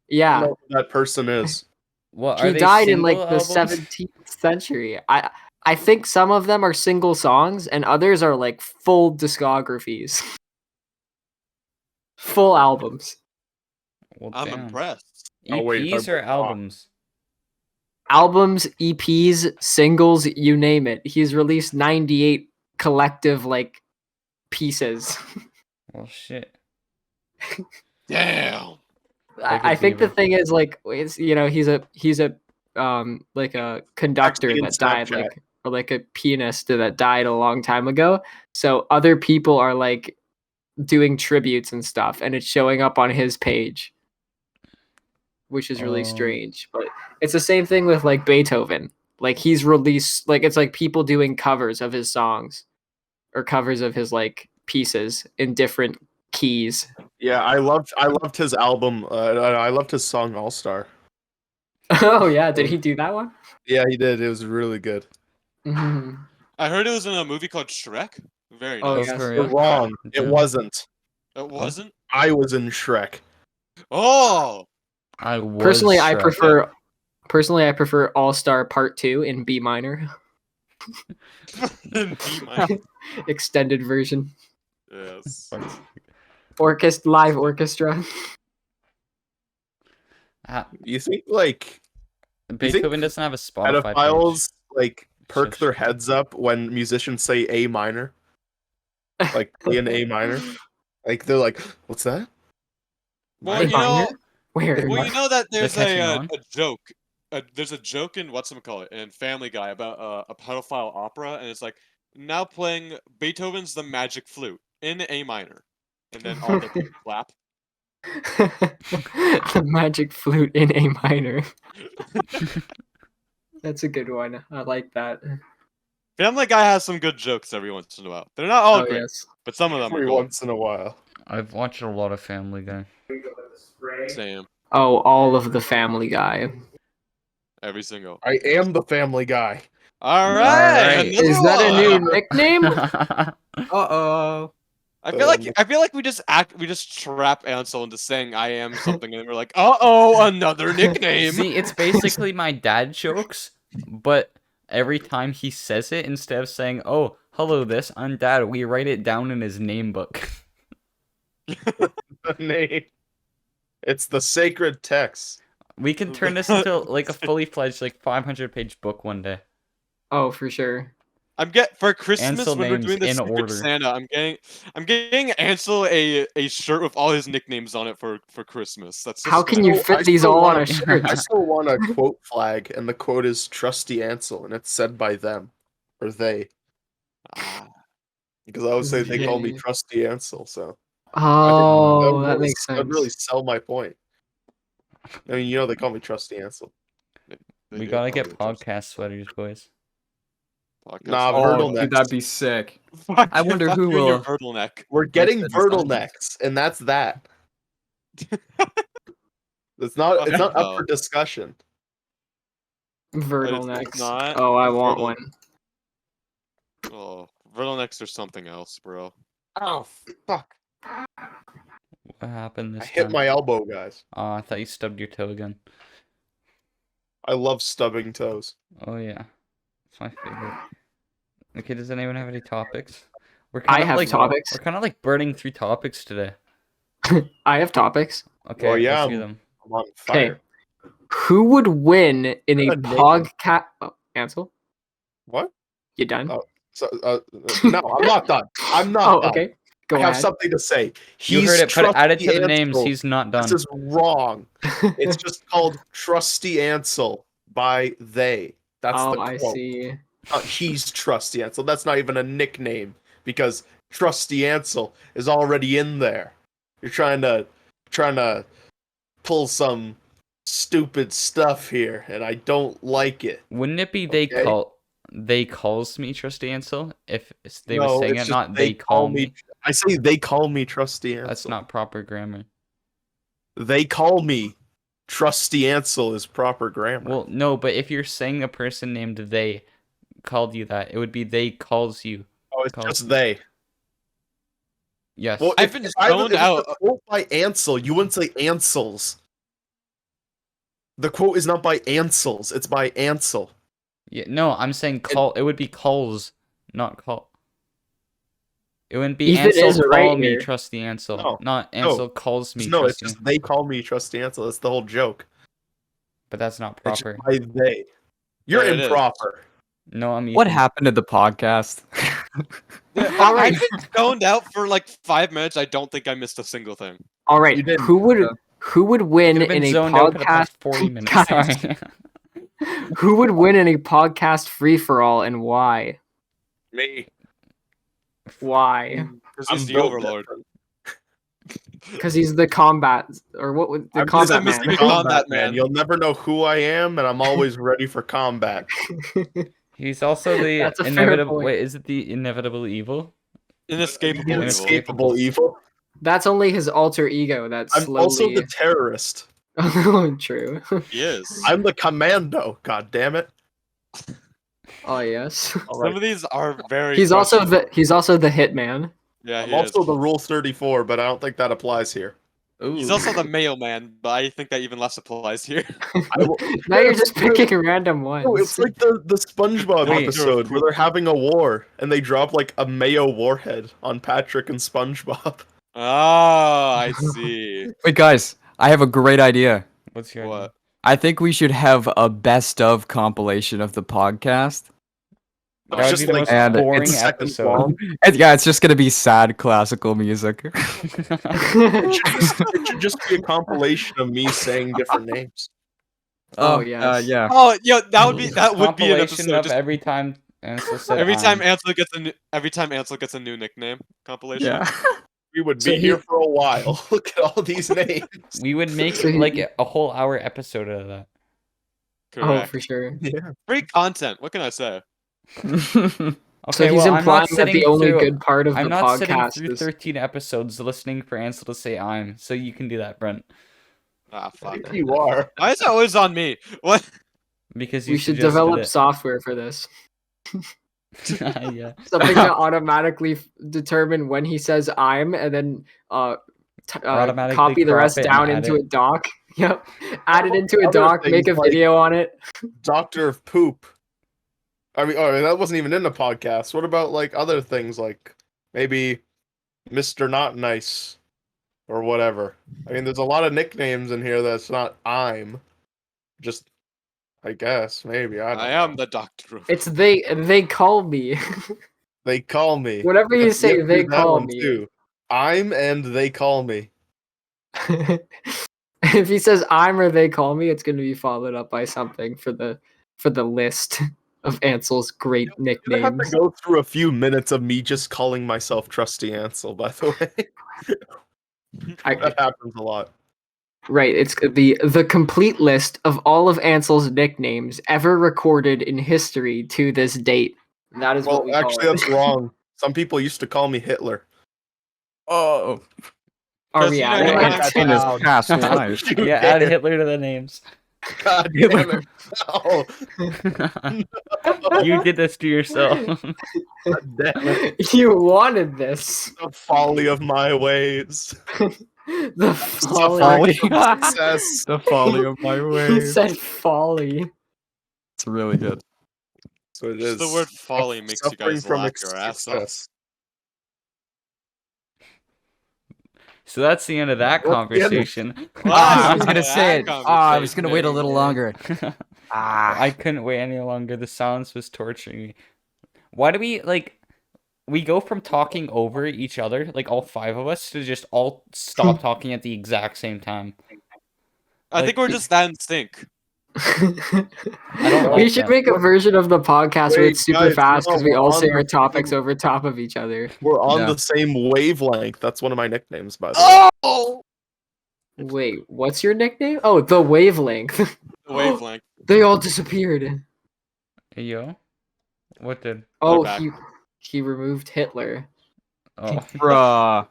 Yeah, know who that person is. What are he they? died in like single the albums? 17th century. I think some of them are single songs and others are like full discographies. Full albums. Well, I'm damn. impressed. Oh, wait, EPs or I'm- albums? Albums, EPs, singles, you name it. He's released 98 collective like pieces. Well, shit. Damn. Like a I think the beaver. thing is like it's he's a like a conductor Texting and that died Snapchat. like or like a pianist that died a long time ago. So other people are like doing tributes and stuff, and it's showing up on his page, which is really Oh. strange. But it's the same thing with like Beethoven. Like he's released, like it's like people doing covers of his songs or covers of his like pieces in different keys. Yeah, I loved his album. I loved his song All Star. Oh yeah, did he do that one? Yeah, he did. It was really good. Mhm. I heard it was in a movie called Shrek. Very Oh, nice. yes. for You're real? wrong. It Damn. wasn't. It wasn't. I was in Shrek. Oh, I was Personally, I Shrek. prefer All Star Part 2 in B minor, in B minor. extended version, Yes. live orchestra. Ah, You think like Beethoven doesn't have a Spotify page. pedophiles like perk Just- their heads up when musicians say A minor? Like play in A minor? Like they're like, what's that? Well, A you know, minor? Where? well, you know that there's catching a on? joke. There's a joke in whatchamacallit in Family Guy about a pedophile opera, and it's like now playing Beethoven's The Magic Flute in A minor, and then all the people clap. The magic flute in A minor. That's a good one. I like that. Family Guy has some good jokes every once in a while. They're not all Oh great, yes. but some of them are Every cool. once in a while. I've watched a lot of Family Guy. Same. Oh, all of the Family Guy. Every single. I am the Family Guy. All right. right. Is that a new nickname? Uh-oh. I feel like we just trap Ansel into saying I am something, and we're like, oh, another nickname. See, it's basically my dad jokes, but every time he says it, instead of saying, "Oh, hello, this I'm Dad," we write it down in his name book. The name. It's the sacred text. We can turn this into like a fully fledged like 500-page book one day. Oh, for sure. For Christmas Ansel when we're names doing the in Secret order. Santa. I'm getting Ansel a shirt with all his nicknames on it for Christmas. That's How just can you I fit these still all on wanna- a shirt? I still want a quote flag, and the quote is "Trusty Ansel," and it's said by them or they, Ah, because I always say they call me They. Trusty Ansel. So Oh, would that really- makes that'd really sense. sell my point. I mean, they call me Trusty Ansel. they We do gotta call get me Trusty podcast sweaters, boys. Podcast. Nah, Oh, turtlenecks. dude, that'd be sick. Fuck I wonder fuck who you and your will- turtleneck. We're getting the design. turtlenecks, and that's that. It's not up for discussion. Vertilnecks. not Oh, I want Vertil- one. Oh, turtlenecks are something else, bro. Oh fuck! What happened this I hit time? my elbow, guys. Oh, I thought you stubbed your toe again. I love stubbing toes. Oh yeah, it's my favorite. Okay, does anyone have any topics? We're I kind of have like topics. we're kind of like burning through topics today. I have topics. Okay, Well, yeah, let's hear them. I'm on Okay. fire. Who would win in a What a name. PogCast? Oh, Ansel, What? you done? Oh, So, no, I'm not done. I'm not Oh, done. okay. Go I have ahead. something to say. You heard it. Put it, add it to the Trusty names. Ansel. He's not done. This is wrong. It's just called Trusty Ansel by they. That's Oh, the I quote. see. He's Trusty Ansel. That's not even a nickname because Trusty Ansel is already in there. You're trying to pull some stupid stuff here, and I don't like it. Wouldn't it be Okay. they calls me Trusty Ansel if they No, were saying it's it, just not they call me? I say they call me Trusty Ansel. That's not proper grammar. They call me Trusty Ansel is proper grammar. Well, no, but if you're saying a person named they called you that, it would be they calls you. oh, it's calls just me. they. Yes. Well, I've been if zoned it was out. a quote by Ansel, you wouldn't say Ansels. The quote is not by Ansels; it's by Ansel. Yeah, no, I'm saying call. It would be calls, not call. It wouldn't be Ethan is Ansel right call me here. Trusty Ansel, No, not Ansel calls me No, it's Trusty. just they call me Trusty Ansel. That's the whole joke. But that's not It's just proper. by they. You're Yeah, it is. improper. No, I'm What Ethan. happened to the podcast? All right. I've been zoned out for like 5 minutes. I don't think I missed a single thing. All right. You didn't. Who would win You've been in a zoned out for the PogCast? past 40 minutes. Guys, Sorry. Who would win in a podcast free for all and why? Me. Why? Because I'm he's the built overlord. different. Because he's the combat, or what would the I'm just a combat man? mystery combat combat man. man. You'll never know who I am, and I'm always ready for combat. He's also the That's a fair inevitable. point. Wait, is it the inevitable evil? Inescapable evil. Inescapable evil. That's only his alter ego that's I'm also the slowly. terrorist. True. He is. I'm the commando. God damn it. Oh yes. All Some right. of these are very. He's also questionable. the hitman. Yeah, I'm he is. also the Rule 34, but I don't think that applies here. He's Ooh. also the mailman, but I think that even less applies here. I will- Now you're just picking random ones. No, it's like the SpongeBob Wait. episode where they're having a war and they drop like a mayo warhead on Patrick and SpongeBob. Oh, I see. Wait, guys, I have a great idea. What's your What? I think we should have a best of compilation of the podcast. That would Just be the like most and boring it's second episode. long. And yeah, it's just gonna be sad classical music. It should just be a compilation of me saying different names. Oh, yes. Yeah. Oh, yo, that would be an Compilation episode. of Just every time Ansel said every time I'm. Ansel gets a new nickname compilation. Yeah. We would So be he- here for a while. Look at all these names. We would make So he- like a whole hour episode out of that. Oh, Correct. for sure. Yeah. Free content. What can I say? So Okay, he's well, I'm not implying that sitting the only through. good part of I'm the not sitting podcast through is 13 episodes listening for Ansel to say I'm. So you can do that, Brent, Ah, fuck. You are. Why is it always on me? What? because you we should suggested develop it. software for this. Yeah. Something to automatically determine when he says I'm and then Automatically copy the crop rest it and down add into it. a doc. Yep. Add it into a Other doc, make a things like- video on it. Doctor of Poop. I mean, that wasn't even in the podcast. What about like other things like maybe Mr. Not Nice or whatever? I mean, there's a lot of nicknames in here that's not I'm. Just, I guess, maybe. I don't I know. am the doctor. It's they call me. They call me. Whatever you Yes, say, have to they do that call one, me. too. I'm and they call me. If he says I'm or they call me, it's going to be followed up by something for the list of Ansel's great I have nicknames. to go through a few minutes of me just calling myself Trusty Ansel, by the way. That happens a lot. Right, it's the complete list of all of Ansel's nicknames ever recorded in history to this date. That is what Well, we actually, call it. that's wrong. Some people used to call me Hitler. Oh, Are Because, we you know, adding you that have in to- his Wow. past life. Yeah, add Hitler to the names. God damn it. No. You did this to yourself. God damn it. You wanted this. The folly of my ways. The folly. folly. Success. The folly of my He ways. said folly. It's really good. So it Just is. the word folly makes you Suffering guys from laugh your ass off. success. So that's the end of that Well, the end of- conversation. I was Ah, gonna say it. that I was gonna wait a conversation. little longer. I couldn't wait any longer. The silence was torturing me. Why do we go from talking over each other, like all five of us, to just all stop talking at the exact same time? I think we're just that in sync. don't We like should that. make a version of the podcast where Wait, it's super guys, fast no, because we we're all on say the our topics same- over top of each other. We're on Yeah. the same wavelength. That's one of my nicknames, by the way. Oh! Wait, what's your nickname? Oh, the wavelength. The wavelength. They all disappeared. Hey, yo, what did? Oh, back. he removed Hitler. Oh, Bruh.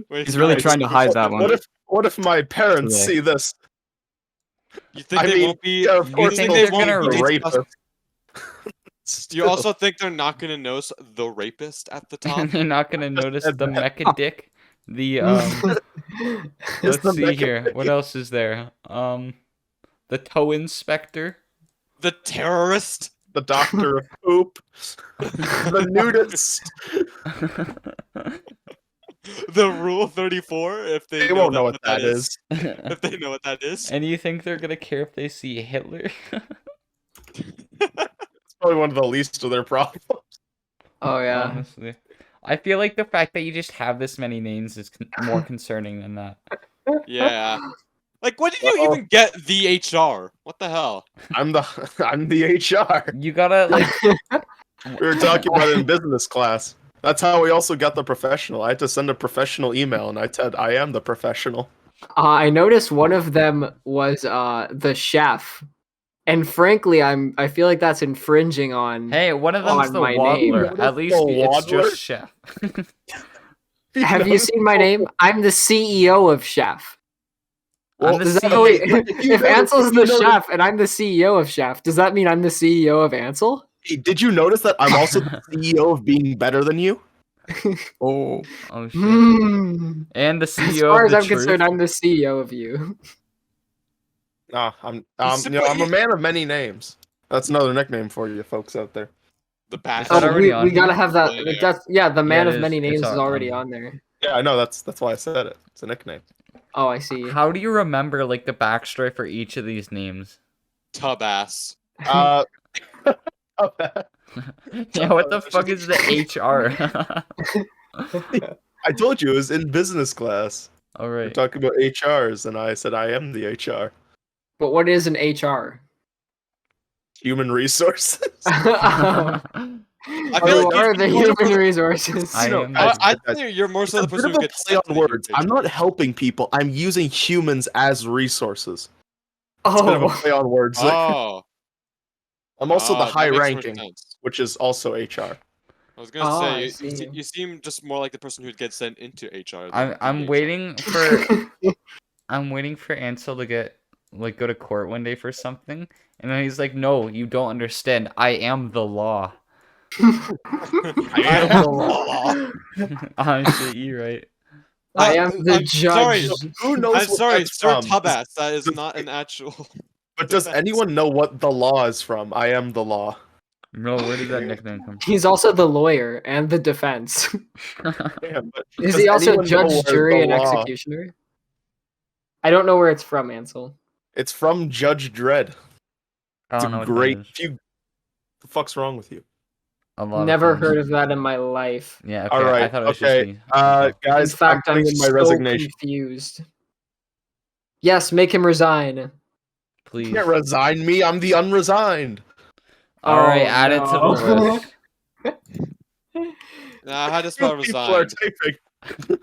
Wait, He's really guys, trying to hide that one. What if my parents Today. see this? You think I they mean, won't be? yeah, of You course think they'll they think won't they're be gonna rape discussing- us. You also think they're not gonna notice the rapist at the top? they're not gonna notice said the that. mecha dick. The let's the see mecha here. dick. What else is there? The toe inspector. The terrorist? The doctor of poop. The nudist. The Rule 34? If they, They won't know what that is. is. If they know what that is. And you think they're gonna care if they see Hitler? It's probably one of the least of their problems. Oh yeah. Honestly, I feel like the fact that you just have this many names is more concerning than that. Yeah. Like, when did you Well- even get the HR? What the hell? I'm the HR. You gotta like. We were talking about it in business class. That's how we also got the professional. I had to send a professional email, and I said, "I am the professional." I noticed one of them was the chef, and frankly, I feel like that's infringing on. Hey, one of them's On the my waddler. name. At least The it's waddler? just chef. Have you seen my name? I'm the CEO of Chef. I'm the Does that, CEO. wait, you if notice- Ansel's you the notice- chef and I'm the CEO of Chef, does that mean I'm the CEO of Ansel? Hey, did you notice that I'm also the CEO of being better than you? Oh. Oh shit. Hmm. And the As CEO far of as the I'm truth. concerned, I'm the CEO of you. Nah, I'm simply- I'm a man of many names. That's another nickname for you folks out there. The Is bastard. that Oh, already we, on we gotta here? have that. Yeah. That's the man it of is. many It's names is on already here. on there. Yeah, I know. That's why I said it. It's a nickname. Oh, I see. How do you remember like the backstory for each of these names? Tub ass. Uh, Yeah, what the fuck is the HR? I told you it was in business class. All We're right. talking about HRs, and I said I am the HR, But what is an HR? human resources. I feel like are you- the you would've- human resources. I know, am. I think you're more so the It's a person bit who of a gets play sent to on the words. human I'm not helping people. I'm using humans as resources. It's a bit of a Oh, play on words. Oh, I'm also the that high makes more ranking, sense. which is also HR. I was gonna Oh, say I you see. you seem just more like the person who'd get sent into HR. I'm waiting for I'm waiting for Ansel to get like go to court one day for something, and then he's like, "No, you don't understand. I am the law." I am the law. Oh shit, you're right. I am the I'm sorry. judge. Who knows I'm what sorry, that's Sir from? Tubass. That is does- not an actual. But does defense. anyone know what the law is from? I am the law. No, where did that nickname come He's also the lawyer and the defense. from? Damn, but Is does he also anyone know judge, where jury, the and law- executioner? I don't know where it's from, Ansel. It's from Judge Dredd. I It's don't know a what great. that is. The fuck's wrong with you? A lot Never of things. heard of that in my life. Yeah, okay. All right. I thought it was Okay. just me. Guys, in fact, I'm I'm putting in my so resignation. confused. Yes, make him resign. Please. You can't resign me. I'm the unresigned. All right, Oh, add it to the no. list. Nah, how to spell People are resign? typing.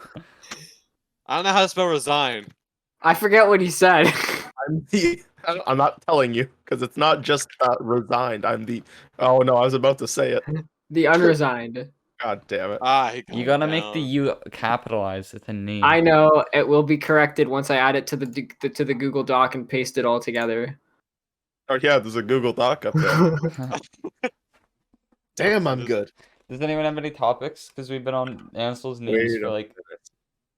I don't know how to spell resign. I forget what he said. I'm not telling you because it's not just resigned. I'm the. Oh no, I was about to say it. The unresigned. God damn it. He got You it gotta make the down. U capitalized. It's a name. I know it will be corrected once I add it to the Google Doc and paste it all together. Oh yeah, there's a Google Doc up there. Damn, I'm good. Does anyone have any topics? Because we've been on Ansel's names Wait for a like minute.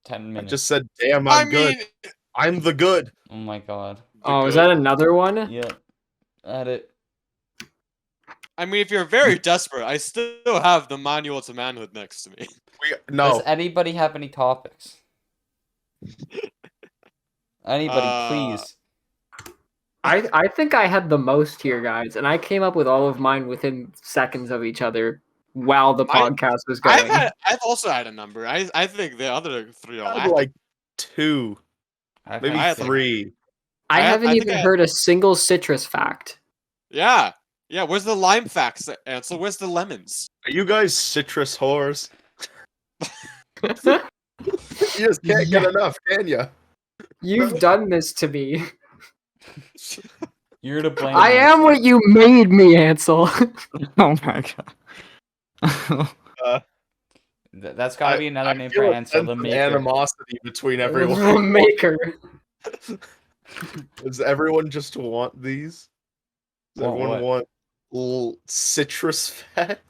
10 I minutes. just said, damn, I I'm good. mean, I'm the good. Oh my god. Oh, is that another one? Yeah. Add it. I mean, if you're very desperate, I still have the Manual to Manhood next to me. No. Does anybody have any topics? Anybody, please. I think I had the most here, guys, and I came up with all of mine within seconds of each other while the podcast was going. I've also had a number. I think the other three are I had lacking. like 2, I've maybe had like- 3. I I haven't think even I- heard a single citrus fact. Yeah. Yeah, where's the lime facts, Ansel? Where's the lemons? Are you guys citrus whores? You just can't get enough, can you? You've done this to me. You're to blame. I am what you made me, Ansel. Oh my god. That's gotta be another name for feel a Ansel, sense the of maker. animosity between everyone. Maker. Does everyone just want these? Does Want everyone what? want little citrus facts?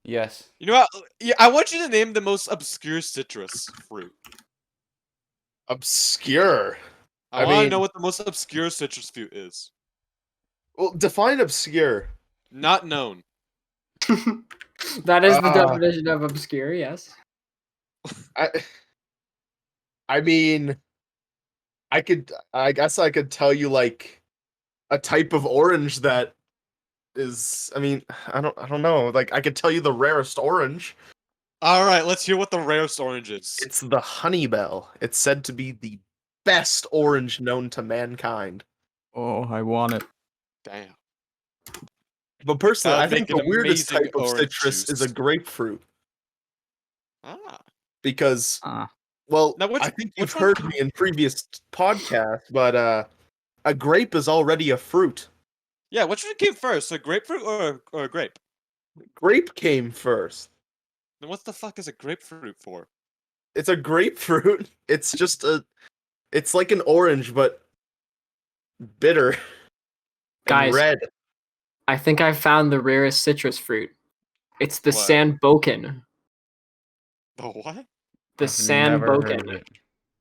Yes. You know what? Yeah, I want you to name the most obscure citrus fruit. Obscure. I I want to mean- know what the most obscure citrus fruit is. Well, define obscure. Not known. That is the Ah. definition of obscure, yes. I mean, I guess I could tell you like a type of orange that is. I mean, I don't know. Like I could tell you the rarest orange. All right, let's hear what the rarest orange is. It's the Honeybell. It's said to be the best orange known to mankind. Oh, I want it. Damn. But personally, That I would think make the an weirdest amazing type of orange citrus is a juice. grapefruit. Ah. Because, Ah. well, Now, I think you've which one? heard me in previous podcasts, but a grape is already a fruit. Yeah, which one came first, a grapefruit or a grape? Grape came first. Then what the fuck is a grapefruit for? It's a grapefruit. It's just it's like an orange, but bitter and Guys, red. I think I found the rarest citrus fruit. It's the What? sandboken. The what? The I've never heard of sandboken. it.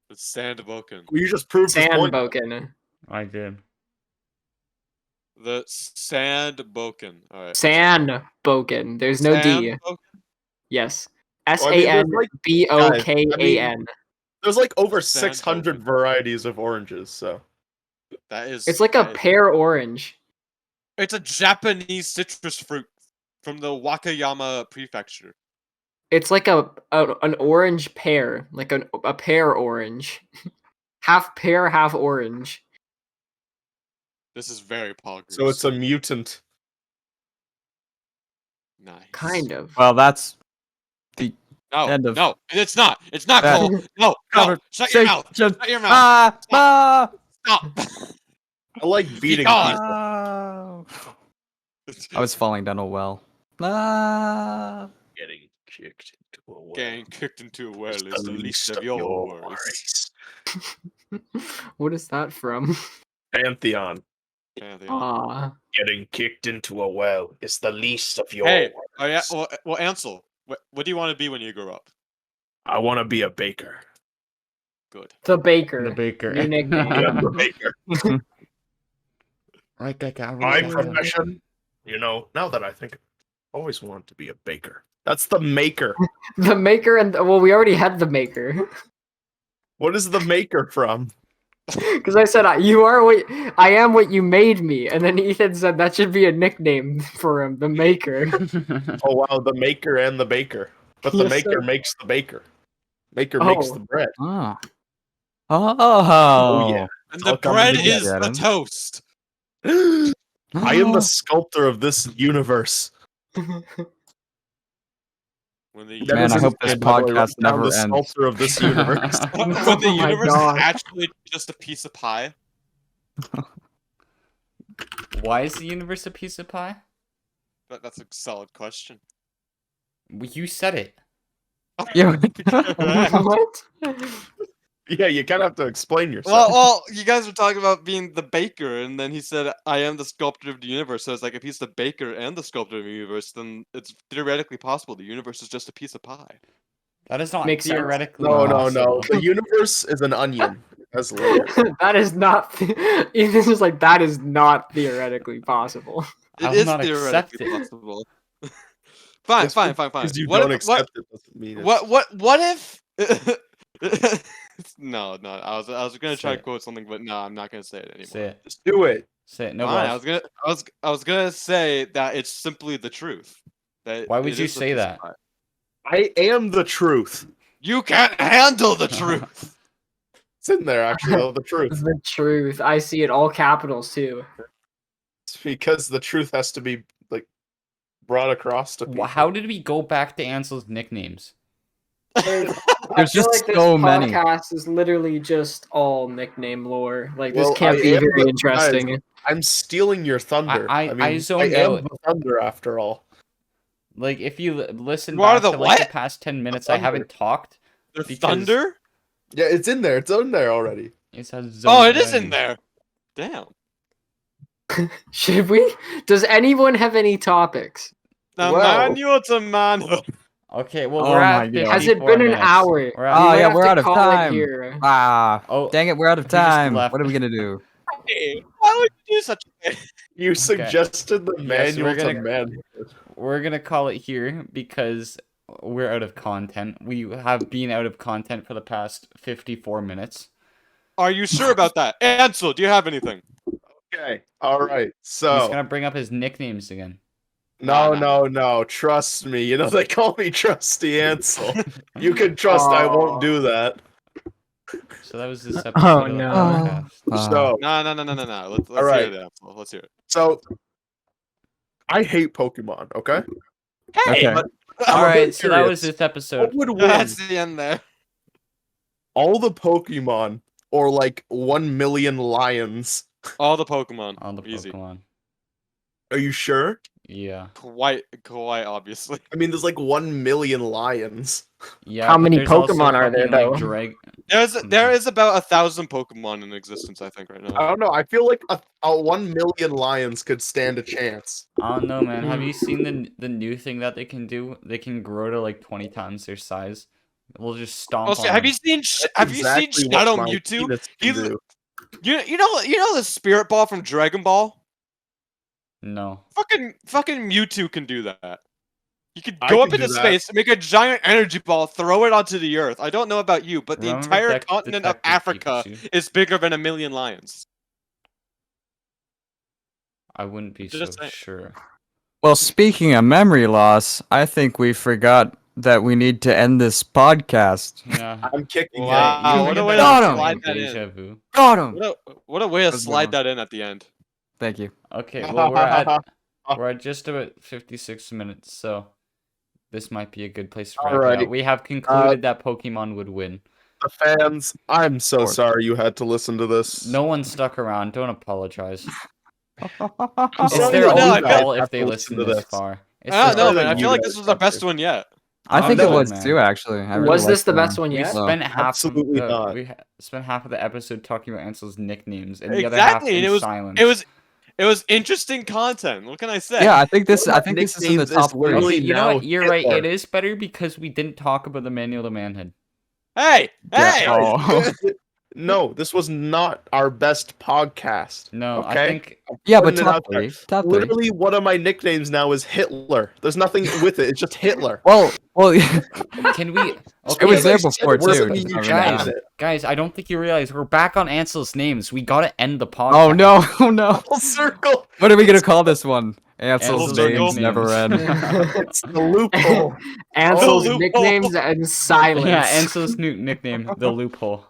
The sandboken. You just proved this point. Sandboken. I did. The sandboken. All right. Sandboken. There's no D. Sandboken? Yes. Well, I mean, there's like SANBOKAN. there's like over Sandboken. 600 varieties of oranges, so That is. It's like a that is- pear orange. It's a Japanese citrus fruit from the Wakayama prefecture. It's like an orange pear, like a pear orange, half pear, half orange. This is very poggers. so it's a mutant. nice. Kind of. Well, that's No, end of- no, it's not. It's not That- Cole. No, no. Covered. Shut your Shake- mouth. just- Shut your mouth. Ah! Stop. I like beating gone. people. Ah! I was falling down a well. Ah! Getting kicked into a well. Getting kicked into a well is is the least of your worries. What is that from? Pantheon. Yeah, they are. Ah, Getting kicked into a well is the least of your Hey, worries. oh yeah. Well, Ansel, what do you want to be when you grow up? I want to be a baker. Good. the baker. The baker. New nickname. Yeah, the baker. Like a guy. My profession. Now that I think, I always wanted to be a baker. That's the maker. The maker and well, we already had the maker. What is the maker from? Because I said I am what you made me, and then Ethan said that should be a nickname for him, the maker. Oh wow, the maker and the baker. But the Yes, maker sir. makes the baker. Maker makes Oh. the bread. Ah. Oh. yeah. And all the coming bread together, is the Adam. toast. I am the sculptor of this universe. When the That Man, is I a hope this nickname, by the way, podcast write down never the ends. sculptor of this universe. when the Oh my universe God. is actually just a piece of pie. Why is the universe a piece of pie? That's a solid question. Well, you said it. Yeah. What? Yeah, you kind of have to explain yourself. Well, you guys were talking about being the baker, and then he said, "I am the sculptor of the universe." So it's like if he's the baker and the sculptor of the universe, then it's theoretically possible the universe is just a piece of pie. That is not Makes sense. theoretically No. possible. The universe is an onion. Has layers. That is not. Ethan's just like that is not theoretically possible. I It will is not accept theoretically it. possible. Fine. Just Because you What don't if- accept it doesn't mean it. What if? No. I was gonna try Say to it. quote something, but no, I'm not gonna say it anymore. Say it. Just do it. Say it. No Fine, balls. I was gonna say that it's simply the truth. That Why would it you is a say piece of that? pie. I am the truth. You can't handle the truth. It's in there, actually, though, the truth. The truth. I see it all capitals too. It's because the truth has to be, like, brought across to people. How did we go back to Ansel's nicknames? There's I feel just like this so many. podcast is literally just all nickname lore. Like Well, this can't I be am very the- interesting. I'm stealing your thunder. I zoned am out. the thunder, after all. Like, if you listen You are back the to like the what? past 10 minutes, I thunder. haven't talked. The Because- thunder? Yeah, it's in there. It's in there already. It says Oh, zoned it is in in. there. Damn. Should we? Does anyone have any topics? The Well- manual to manhood. Okay, well, Oh we're my at God. 54 Has it been an minutes. hour? We're Oh, at, We might yeah, have we're to out of call it time. here. Ah, oh, dang it, we're out of he just time. left. What are we gonna do? Hey, why would you do such a thing? You suggested the Yes, manual we're gonna- to man. we're gonna call it here because we're out of content. We have been out of content for the past 54 minutes. Are you sure about that? Ansel, do you have anything? Okay. All right. He's So gonna bring up his nicknames again. no. Trust me. You know they call me Trusty Ansel. You can trust I won't do that. So that was this episode of the no. podcast. So, No. Let's Alright. hear it, Ansel. Let's hear it. so I hate Pokemon. Okay. Hey, Okay. But All I'm a bit right, so that was curious. this episode. What would win? that's the end there. All the Pokemon or like 1 million lions? All the Pokemon. On the Easy. Pokemon. Are you sure? Yeah. Quite obviously. I mean, there's like 1 million lions. Yeah. How but many there's also Pokemon are there, fucking, though? There is about 1,000 Pokemon in existence, I think, right I now. don't know. I feel like a 1 million lions could stand a chance. I don't know, man. Have Hmm. you seen the new thing that they can do? They can grow to like 20 times their size. We'll just stomp Also, on have them. you seen Exactly what Shadow my Mewtwo? penis can He- do. You know the Spirit Ball from Dragon Ball? No. Fucking Mewtwo can do that. You could I go up can do into that. space, make a giant energy ball, throw it onto the Earth. I don't know about you, but the Remember entire continent of Detective Africa Pikachu? is bigger than 1 million lions. I wouldn't be Just so saying. sure. Well, speaking of memory loss, I think we forgot that we need to end this podcast. Yeah. I'm kicking Wow, it. You what a get way that Got to him. slide fucking that deja in. vu. Got him. What a way to That's slide good. that in at the end. Thank you. Okay, well we're at just about 56 minutes, so this might be a good place to wrap it Alrighty. out. We have concluded that Pokemon would win. The fans, I'm so course. sorry you had to listen to this. No one stuck around. Don't apologize. I'm It's sorry their that you own guys fault have if they to listen to this far. It's I don't their know, own man. I you feel like guys this was the have best to. one yet. I Oh, think no, it was man. too, actually. I really Was this liked the that best one We yet? spent half Absolutely of not. spent half of the episode talking about Ansel's nicknames and the other half Exactly, in and silence. it was interesting content. What can I say? Yeah, I think this What is in the nicknames is top three. literally- Okay, you know now what? You're right. Hitler. It is better because we didn't talk about the manual to manhood. Hey, Yeah. hey! Oh. No, this was not our best podcast. No, I Okay? think Yeah, but Putting it top out there. three. Top three. Literally, one of my nicknames now is Hitler. There's nothing with it. It's just Hitler. Well, can we? It was there As I said, before, it doesn't too, mean just you never should guys, add it. guys, I don't think you realize we're back on Ansel's names. We gotta end the podcast. Oh no! Oh no! Full circle. What are we gonna call this one? Ansel's Ansel's names nicknames. never end. It's the loophole. Ansel's loophole. nicknames and silence. Yeah, Ansel's new nickname, the loophole.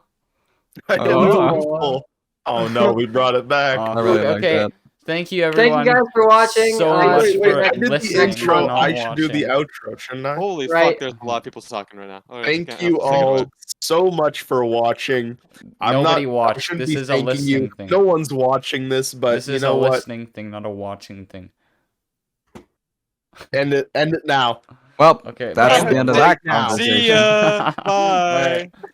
The Oh. loophole. Oh no, we brought it back. Aw, I really like okay, that. thank you Thank everyone. you guys for watching. So Uh, much Wait, for I did the listening, intro. not I should do the watching. outro, shouldn't I? Holy Right. fuck, there's a lot of people talking right now. Alright, Thank okay, you I'll take it away. all so much for watching. Nobody I watched. shouldn't This be is a thanking listening you. thing. No one's watching this, but This you is know a what? listening thing, not a watching thing. End it now. Well, Okay, that's bye. the end of Right that now. conversation. See ya! Bye. Bye!